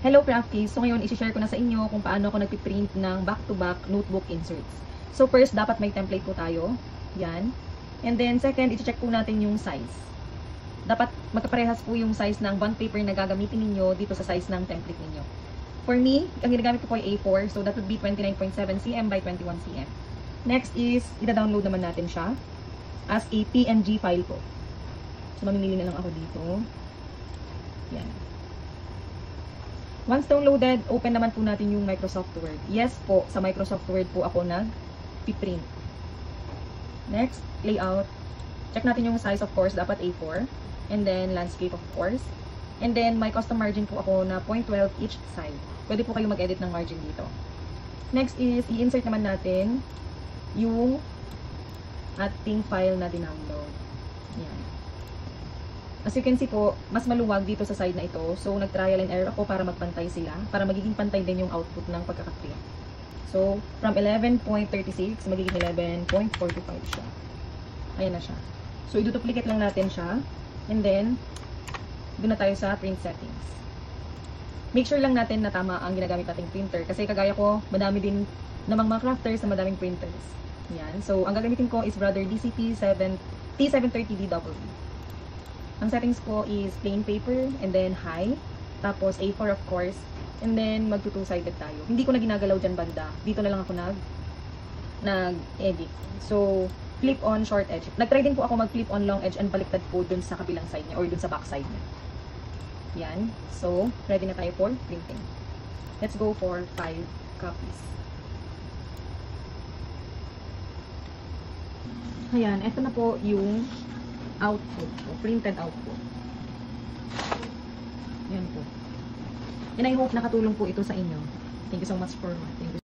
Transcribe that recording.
Hello Crafties! So ngayon, isi-share ko na sa inyo kung paano ako nagpiprint ng back-to-back notebook inserts. So first, dapat may template po tayo. Yan. And then second, isi-check po natin yung size. Dapat magkaparehas po yung size ng bond paper na gagamitin ninyo dito sa size ng template ninyo. For me, ang ginagamit ko po ay A4. So that would be 29.7 cm by 21 cm. Next is, ida-download naman natin siya as a PNG file po. So mamimili na lang ako dito. Yan. Once downloaded, open naman po natin yung Microsoft Word. Yes po, sa Microsoft Word po ako nag-print. Next, layout. Check natin yung size, of course, dapat A4. And then, landscape, of course. And then, may custom margin po ako na 0.12 each side. Pwede po kayo mag-edit ng margin dito. Next is, i-insert naman natin yung ating file na dinownload. Yan. As you can see po, mas maluwag dito sa side na ito. So, nag-trial and error ako para magpantay sila. Para magiging pantay din yung output ng pagkakaprint. So, from 11.36, magiging 11.45 siya. Ayan na siya. So, i-duplicate lang natin siya. And then, doon na tayo sa print settings. Make sure lang natin na tama ang ginagamit nating printer. Kasi kagaya ko, madami din namang mga crafters na madaming printers. Yan. So, ang gagamitin ko is Brother DCP T730DW. Ang settings ko is plain paper, and then high, tapos A4 of course, and then mag two-sided tayo. Hindi ko na ginagalaw dyan banda. Dito na lang ako nag-edit. So, flip on short edge. Nag-try din po ako mag-flip on long edge and baliktad po dun sa kabilang side niya or dun sa back side niya. Yan. So, ready na tayo for printing. Let's go for 5 copies. Ayan, eto na po yung output o printed output. Yan po. And I hope nakatulong po ito sa inyo. Thank you so much for watching.